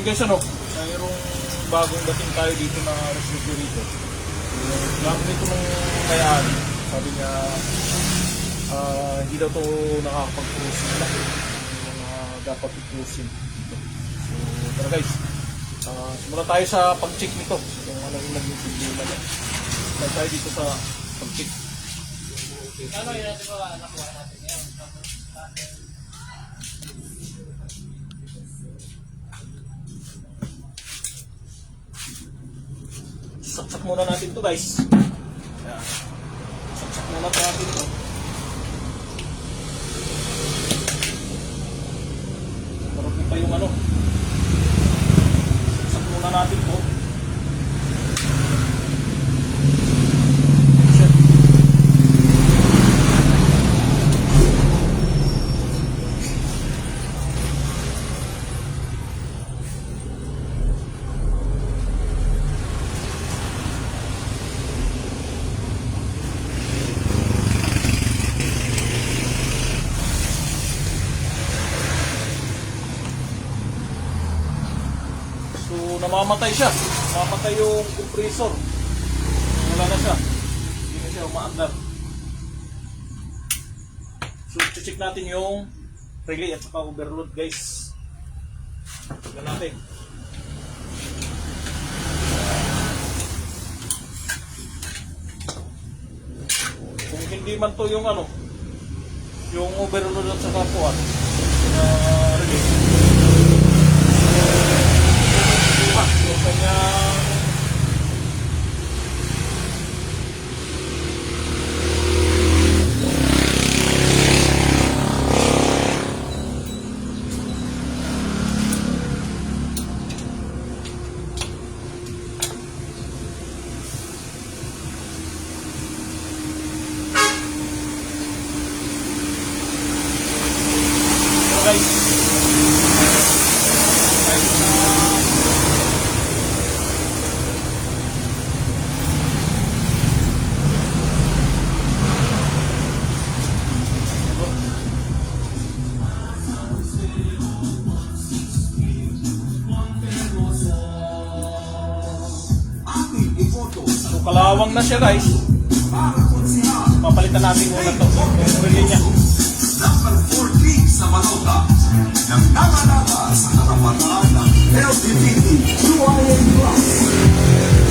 guys, ano, mayroong bagong dating tayo dito na refrigerator. Gamit nito nung may-ari. Sabi niya, hindi daw ito nakakapag-cruising na. Yung dapat i-cruising dito. So, tara guys. Simulan tayo sa pag-check nito. Kung ano yung naging problema niya. Simulan tayo dito sa pag-check. Ano yun natin ba nakuha natin ngayon? Saksak muna natin to guys. Ayan. Saksak muna natin to. Marami pa yung ano. Saksak muna natin to. So, namamatay siya. Namamatay yung compressor. Wala na siya. Hindi na siya umaandar. So, check natin yung relay at saka overload guys. Tignan natin. Kung hindi man to yung ano, yung overload at saka puwan, relay. Yung kanyang guys. So, kalawang na siya guys. Papalitan natin muna ito. Yung relay niya. Number 14 sa Manota ng nanganata sa karapatan ng LGBT QIA+.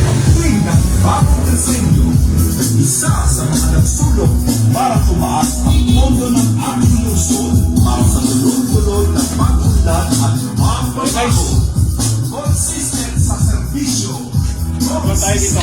Pagtuwing ng bagong disenyo, isa sa mga nagsulong para tumaas ang pondo ng ating lungsod para sa tulong-tulong na pag-unlad at magbabago. Consistent sa serbisyo. Huwag tayo dito.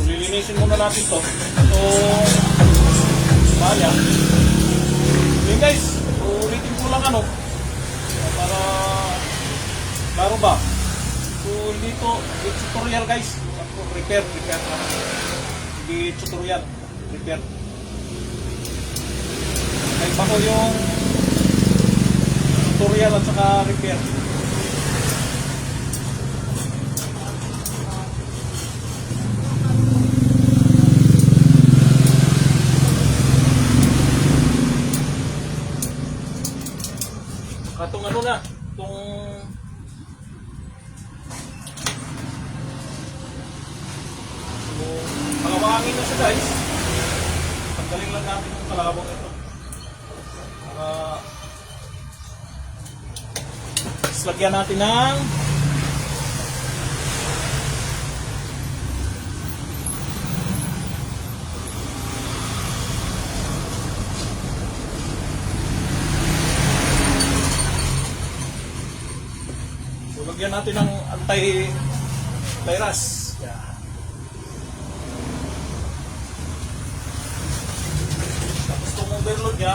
Lilinisin muna natin to. Itong baya. Yun guys, ulitin ko lang ano. Para klaro ba? So dito, yung tutorial guys. Repair lang. Hindi tutorial, repair. Kaya pa ko yung tutorial at saka repair. Itong ano na, itong kalawangin na siya guys. Tanggalin lang natin yung kalawang ito. Lagyan natin ng lagyan natin ng anti-virus. Yan. Tapos itong overload niya,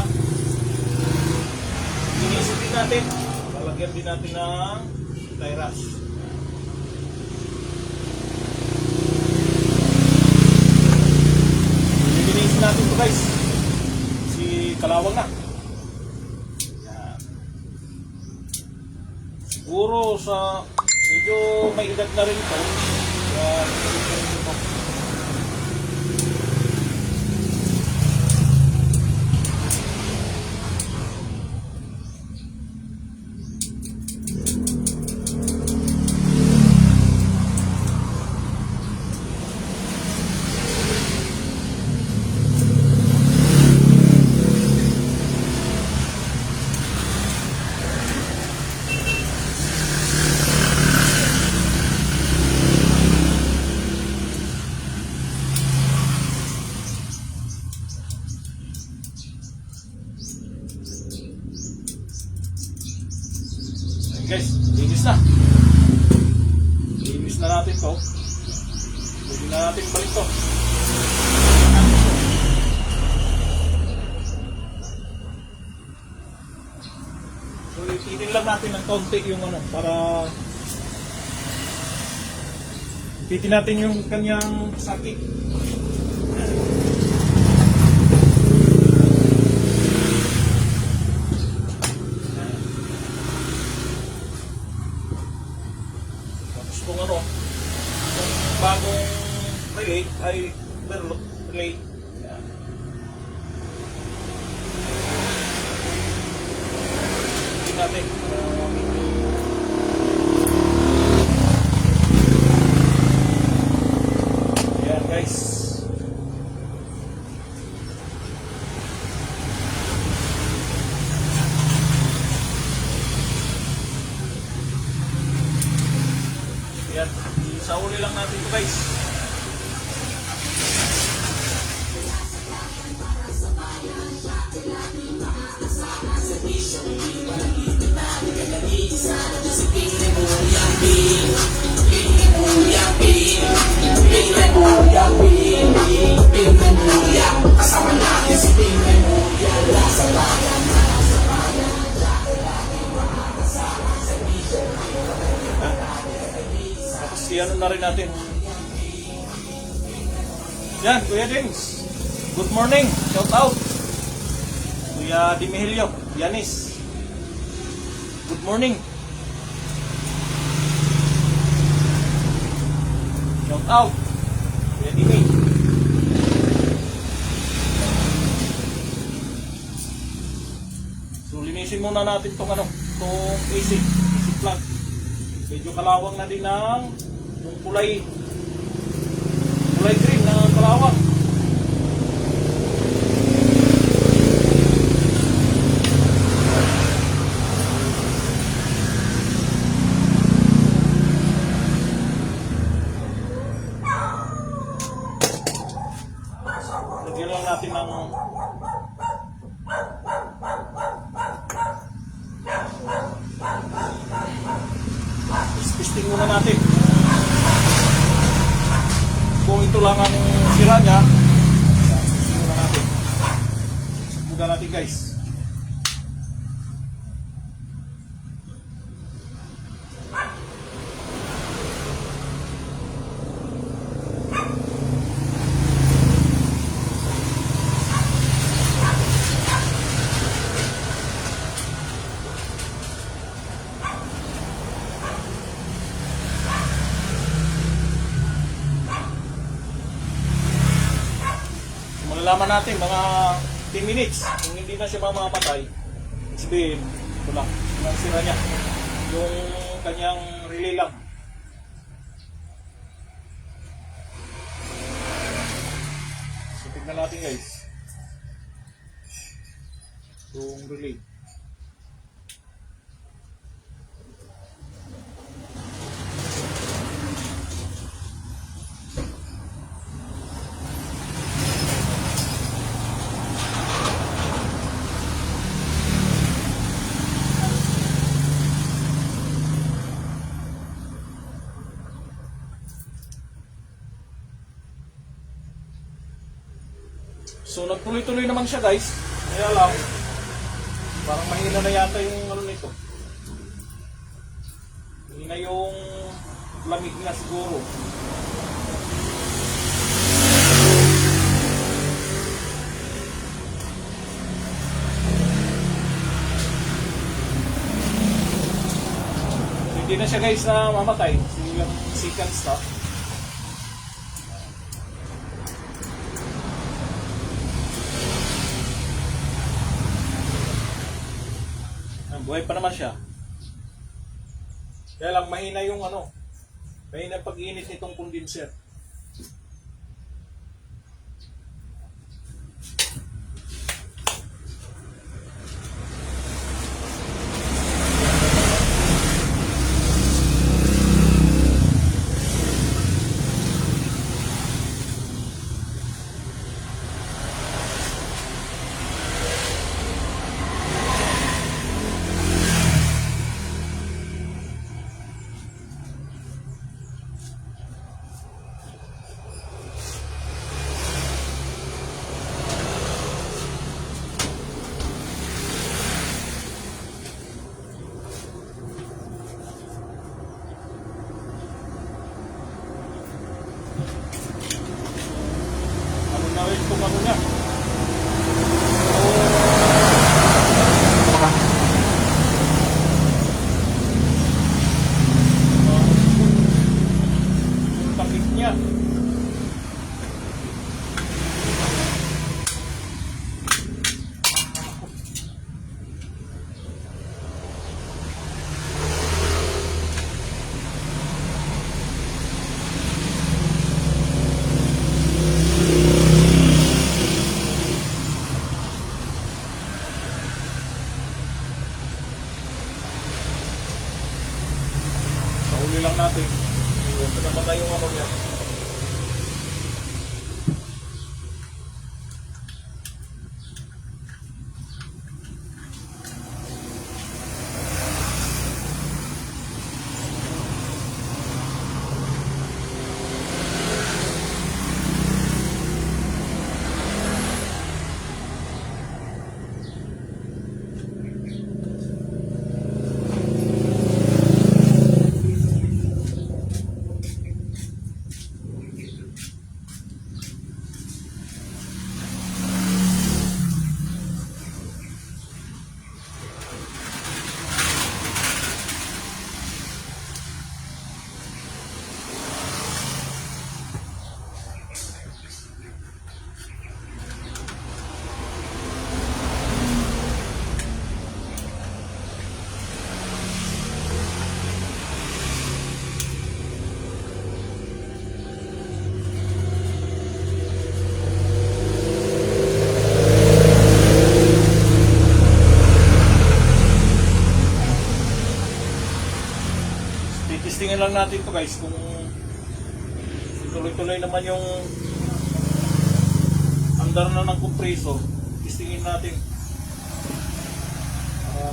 natin. Lalagyan din natin ng tie rash. Lilinisin natin ito guys. Si kalawang na. Yan. Siguro sa medyo may edad na rin ito. Yan. Guys, linis na. Linis na natin to. Pwede na natin balik to. So, itin lang natin ng kaunti yung ano, para itin natin yung kanyang sakit. Kung ano, kung bagong relay ay overlock relay. Yan. Hindi natin. Yan guys. Yan, isauli lang natin ito guys. Ano na rin natin. Yan, Kuya James. Good morning. Shout out. Kuya Dimihilio. Yanis. Good morning. Shout out. Kuya Dimi. So, linisin muna natin itong ano, itong AC plug. Medyo kalawang na din ng yung kulay green na kalawang. Lagyan lang natin ng pisting muna natin. Kung ito lang ang sira niya, muna natin. Muna natin guys. Malalaman natin mga 10 minutes kung hindi na siya mamamatay. Sabihin, ito lang, yung sira niya, yung kanyang relay lang. So tignan natin guys yung relay. So nagtuloy-tuloy naman siya guys. Kaya lang Parang mahina na yata yung ano nito. Mahina yung lamig na siguro. Hindi na siya guys na mamatay. Yung second stop. Buhay pa naman siya. Kaya lang mahina yung ano. Mahina pag-init nitong condenser. Ano na rin kung ano niya. Yung takip niya. Uli lang natin. Ito naman tayo yung ano niya. Titistingin lang natin to guys kung tuloy-tuloy naman yung andar na ng compressor. Tistingin natin.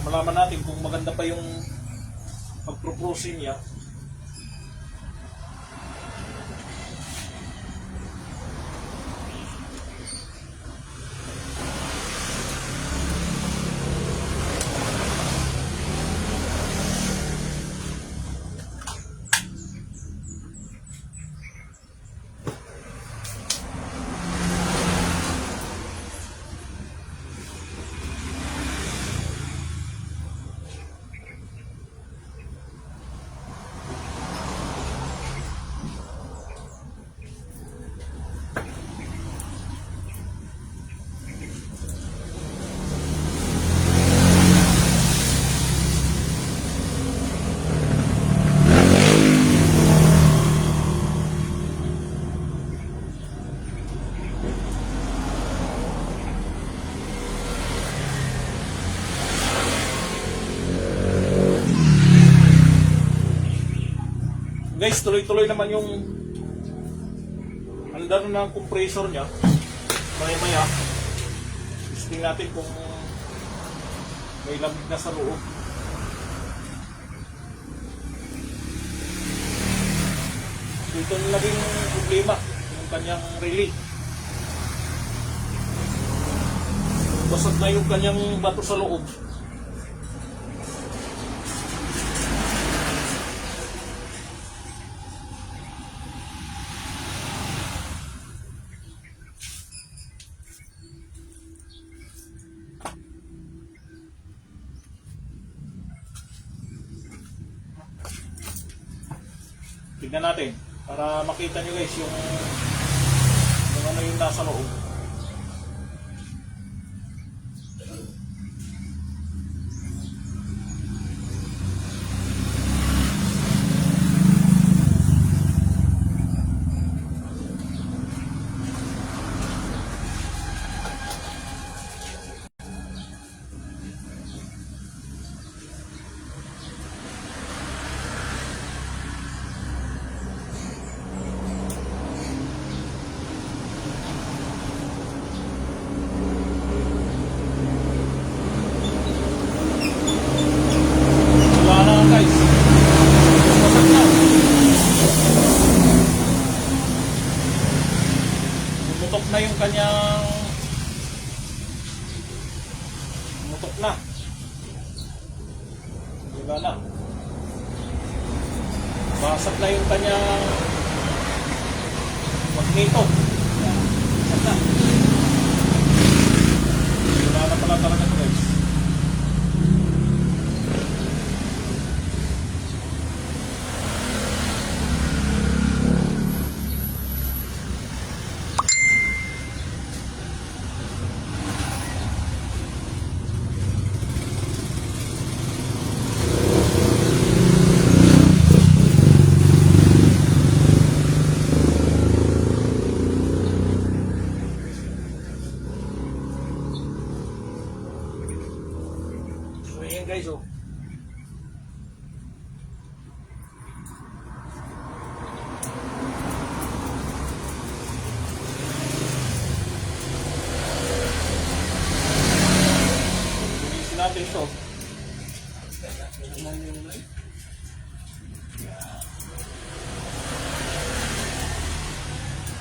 Malaman natin kung maganda pa yung pag-proposing niya. Guys, tuloy-tuloy naman yung andar ng compressor niya. Maya-maya, testing natin kung may lamig na sa loob. So ito na naging problema, yung kanyang relay. Basag na yung kanyang bato sa loob. tignan natin para makita nyo guys yung ano yung nasa loob. Wala na guys. Basag na. Pumutok na yung kanyang pumutok na. Wala na. Basag na yung kanyang magneto. Basag na. Wala na pala talaga ito guys. So ayan guys oh. Linisin natin ito.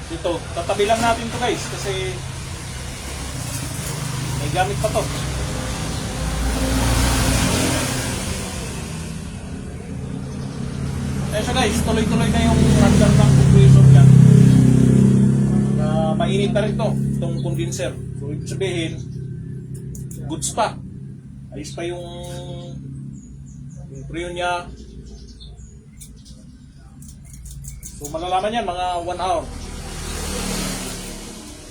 Ito, tatabi lang natin to guys kasi may gamit pa to. Ayan siya guys, tuloy-tuloy na yung random ng compressor niya. Mainit na rin to, itong condenser. So ibig sabihin, goods pa. Ayos pa yung preo niya. So malalaman yan mga 1 hour.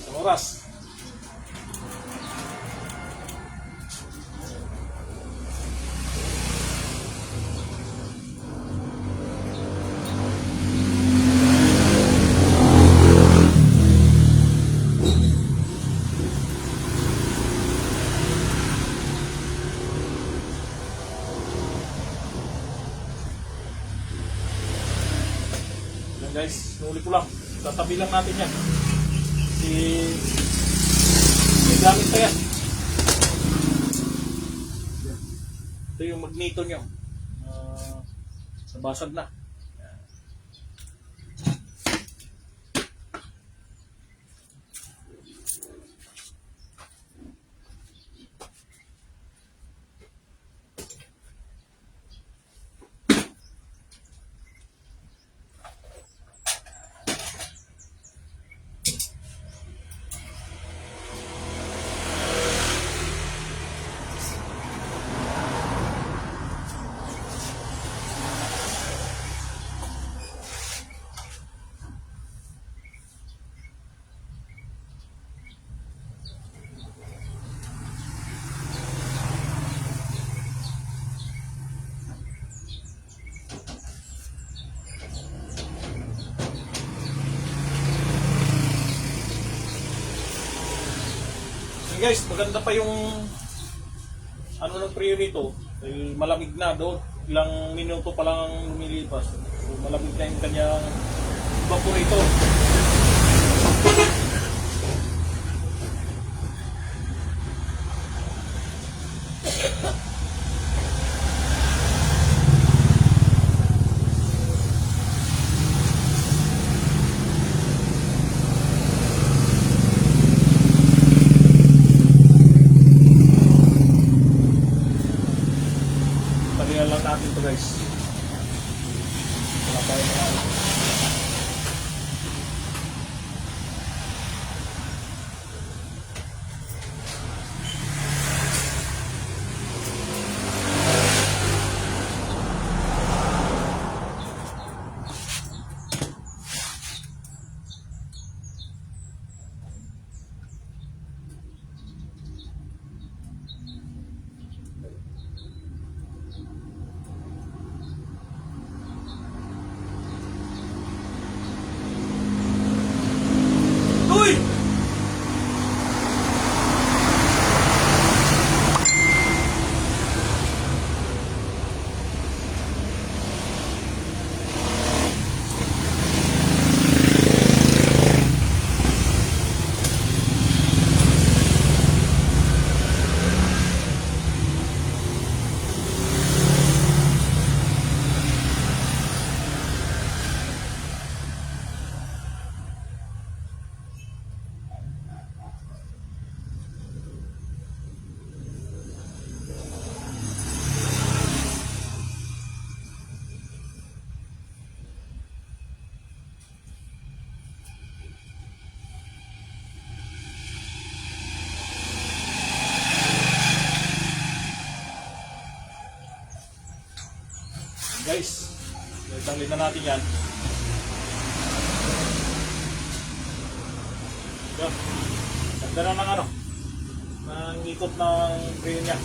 Isang oras. Yan guys, ulit ko lang. Tatabi lang natin yan. Kasi may gamit pa yan. Ito yung magneto nyo. Nabasag na. Guys, maganda pa yung ano ng preo nito. Dahil malamig na doon. Ilang minuto pa lang lumilipas. So malamig na yung kanyang evaporator. Palihan lang natin ito guys. Wala tayo na. yan. Yan. Ganda na ng ano, ng ikot ng brain niya.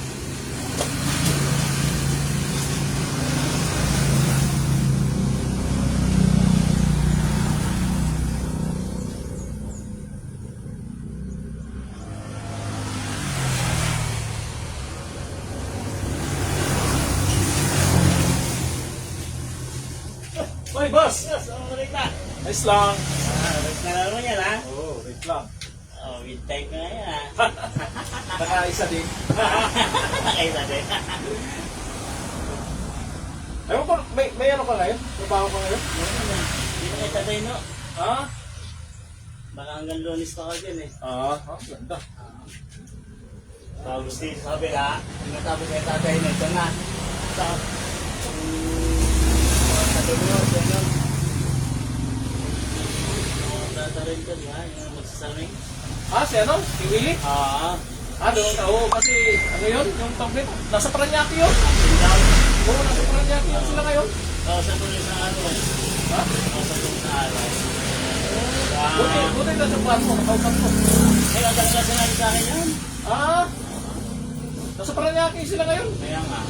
Hoy, boss! Yes, ulit na. Nice lang. Ulit na naman yan, ha? Oo, wait lang. Oh, mid-time na yan, ha? Nakaisa din. Nakaisa din. Ewan ko, may ano ka ngayon? Trabaho ka ngayon? Hindi na kita tayo, no? Ha? Baka hanggang Lunes pa ka dyan, eh. Ganda. Tapos dito sabi ha, natapos kay tatay na ito na. Sa dulo, gano'n. Tata rin ito, ha? Yung magsasaming. Si ano? Si Willie? Doon. Oo, kasi ano yun? Yung tablet. Nasa Paranaque yun. Oo, nasa Paranaque yun sila ngayon. Sa tuloy sa ano, eh. Ha? Sa tuloy sa araw. Buti nasa buwan mo, nakausap mo. Ang talaga sinabi sa akin yan. Nasa Paranaque sila ngayon. Kaya nga.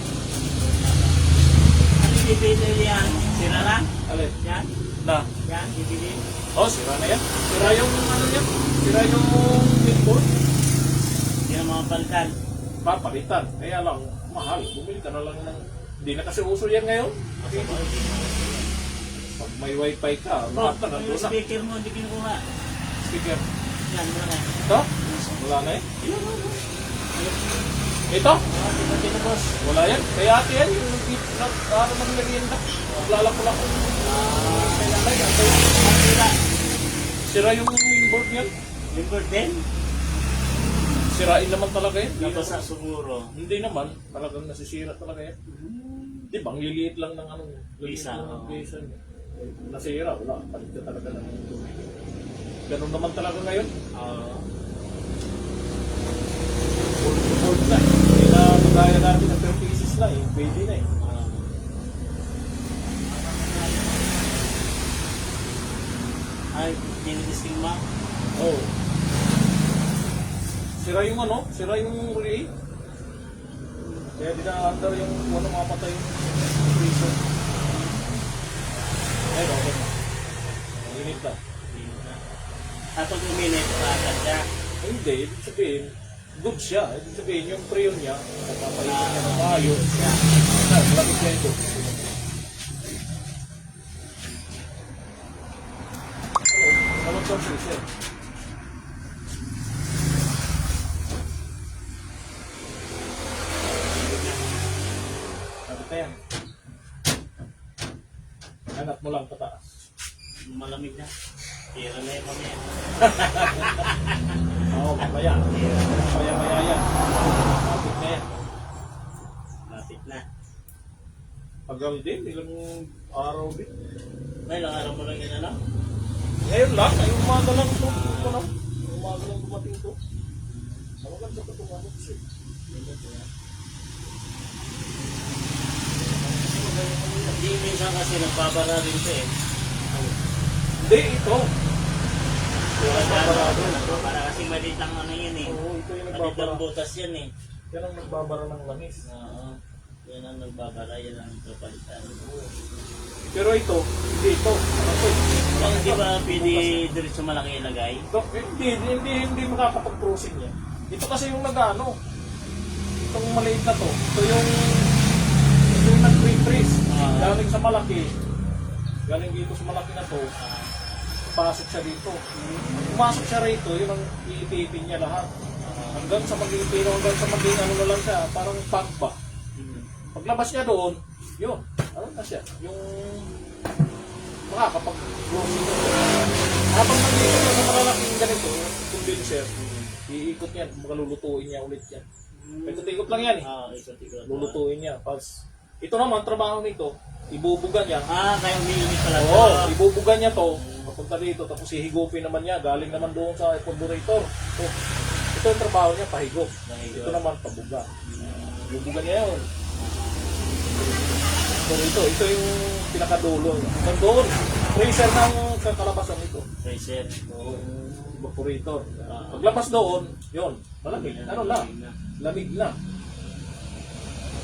Ano yung bibili yan? Sira na? Alin? Yan? Na? Yan? Bibili? Sira na yan. Sira yung ano yan. Sira yung inboard. Hindi na mga palitan. Papalitan. Kaya lang, mahal. Bumili ka na lang ng... Hindi na kasi uso yan ngayon. Pag may wifi ka, lahat na Yung nandun na. speaker mo, hindi kinukuha. Speaker. Yan, wala. Ito? Wala na eh. Ito? Dito, boss. Wala yan. Kaya ate yan, yung ano nang merienda. Lalak-lak ko. Kailangan yan. Sira. Sira yung inboard yan. Limbord din? Sirain naman talaga yan. Nabasa siguro. Hindi naman. Talagang nasisira talaga yan. Di ba? Ang liliit lang ng ano. Bisa, oo. Bisa. Nasira. Wala. Palit ka talaga ng ganun naman talaga ngayon. Board na eh. Hindi na magaya natin ng 30 pieces na eh. Pwede na eh. Ay, dinidisting mo? Oo. Sira yung ano? Sira yung relay. Kaya dinaandar yung ano mapatay yung freezer. Ayun, okay na. Init na. At pag uminit, agad siya. Ay, hindi. Ibig sabihin, good siya. Ibig sabihin, yung preyon niya, napapahitin niya ng maayos. Malapit niya ito. Salot sa freezer. Sabit na yan. Hanap mo lang pataas. Malamig na. Tira na yung mamaya. Oo, mamaya. Maya yan. Sabit na yan. Lapit na. Tagal din, ilang araw din. May ilang araw mo lang yun, ano? Ngayon lang, ngayong umaga lang ito. Ngayong umaga lang dumating ito. Maganda pa ito mga kasi. Hindi minsan kasi nagbabara rin ito eh. Hindi, ito. Nagbabara kasi maliit ang ano yun eh. Oo, ito yung Maliit nagbabara. ang butas yan eh. Yan ang nagbabara ng langis. Oo. Yan ang nagbabara, yan ang kapalitan. Pero ito, hindi ito. Ano ito? Hindi ba pwede diretso malaki ilagay? Ito, hindi makakapag-crossing yan. Ito kasi yung nag-ano. Itong maliit na to. Ito yung nag-freeze. Galing sa malaki. Galing dito sa malaki na to. Pasok siya dito. Pumasok siya rito, yun ang iipipin niya lahat. Hanggang sa mag-iipin, hanggang sa maging ano na lang siya, parang pag ba. Paglabas niya doon, yun, ano na siya, yung makakapag-closing na siya. Habang nandito siya sa malalaking ganito, condenser, iikot niya, makalulutuin niya ulit yan. Ikot-ikot lang yan eh. Ikot-ikot. Lulutuin niya. Tapos, ito naman, trabaho nito, ibubugan niya. Kaya umiinit pala. Oo, ibubugan niya to, papunta dito, tapos ihigupin naman niya, galing naman doon sa carburetor. So, ito yung trabaho niya, pahigop. Ito naman, pabuga. Ibubugan niya yun. Ito yung pinakadulo. Doon, tracer ng kakalabasan ito. Tracer. So, evaporator. Paglabas doon, yun, malamig. Ano lang, lamig na.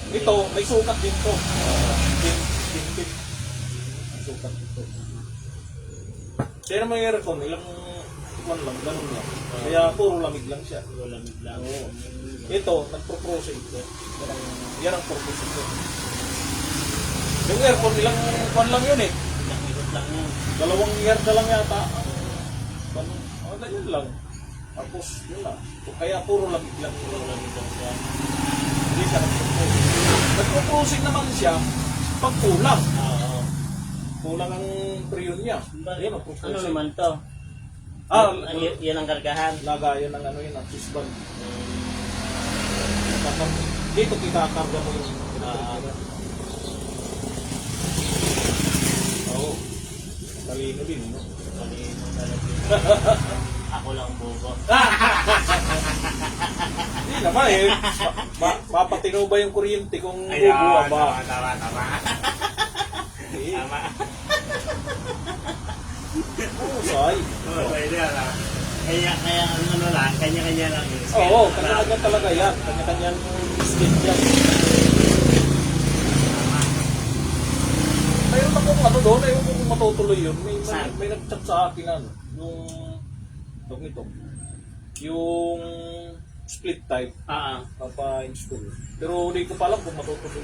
Ito, may sukat din to. May sukat dito. Kaya naman yung aircon, ilang one lang, ganun lang. Kaya puro lamig lang siya. Puro lamig lang. Oo. Ito, nagpro-process ito. Yan ang purpose ito. Yung aircon, ilang one lang yun eh. Ilang ikot lang yun. 2 year na lang yata. Ganyan lang. Tapos, yun lang. Kaya puro lamig lang. Puro lamig lang siya. Hindi siya nagpo-process. Nagpo-process naman siya pag kulang. Oo. Kulang ang priyon niya. Ayun, ang Ano process. naman to? Yan ang kargahan. Lagayan ng ano yun, ang fishball. Dito kitakarga mo yung Oo. Talino din, no? Talino talaga. Ako lang buko. Hindi naman eh. Mapatino ba yung kuryente kung bubuwa ba? Tama. Eh, Tama. Say. Oo, pwede na. Kaya ano lang, kanya-kanya lang yung scale. Oo, kanya-kanya talaga yan. Kanya-kanya yung skin yan. Mayroon akong ano doon, ayaw ko kung matutuloy yun. Saan? May nag-chat sa akin ano, ito. Yung split type, papa-install. Pero hindi ko pa alam kung matutuloy.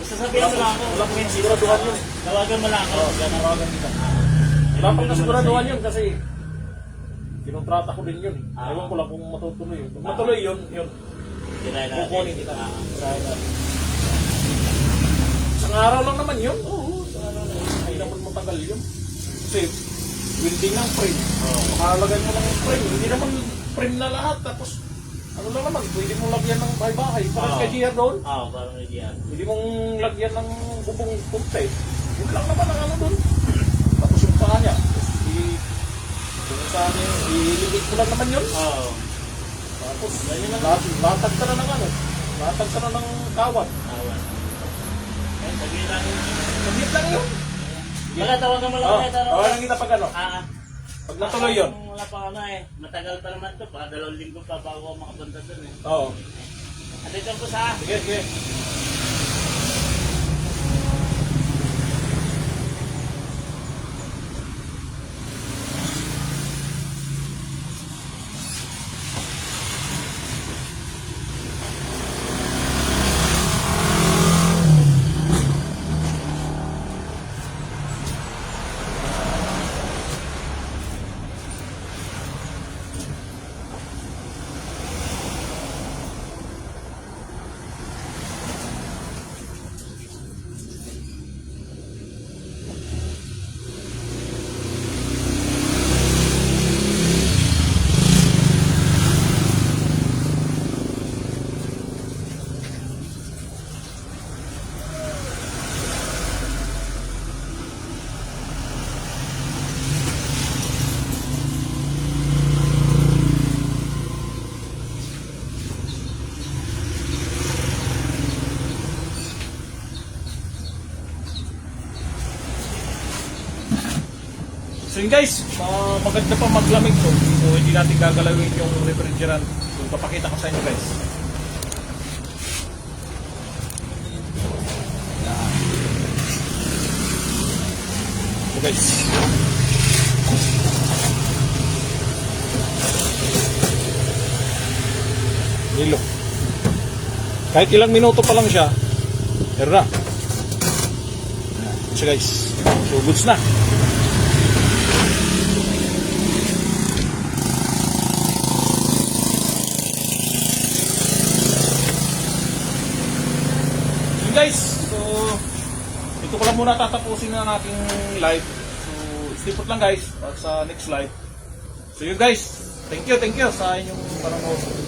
Sasabihin mo lang ako. Wala pang siguraduhan yun. Tawagan mo lang ako. Oo, yan ang ragan kita. Wala pang siguraduhan yun kasi kinontrata ko din yun. Ewan ko lang kung matutuloy yun. Kung matuloy yun. Tirahin natin. Kukunin kita. Tirahin natin. Isang araw lang naman yun. Oo, isang araw lang. Hindi naman matagal yun. Kasi, welding ng frame. Makalagay mo lang yung frame. Hindi naman frame na lahat. Tapos, ano lang naman, pwede mong lagyan ng bahay-bahay. Parang kay GR doon. Oo, parang kay GR. Pwede mong lagyan ng bubong punte. Yun lang naman ang ano doon. Tapos yung paa niya. Kung saan yung ilibig mo lang naman yun. Oo. Tapos, latag ka na ng ano. Latag ka na ng kawan. Awan. Sabihin lang yun. Saglit lang yun. Wala, tawagan mo lang Oo, ulit. tawagan kita pag ano. Pag natuloy yun. Wala pa ano eh. Matagal pa naman to. Baka 2 linggo pa bago ako makapunta dun eh. Oo. Atito ko sa... Sige. So yun guys, maganda pa maglamig to. So hindi natin gagalawin yung refrigerant. So papakita ko sa inyo guys. So guys. Nilo. Kahit ilang minuto pa lang siya, meron na. So guys, so goods na. Guys, so ito ko lang muna tatapusin ang aking live. So stay put lang guys at sa next live. So you guys, thank you sa inyong panonood.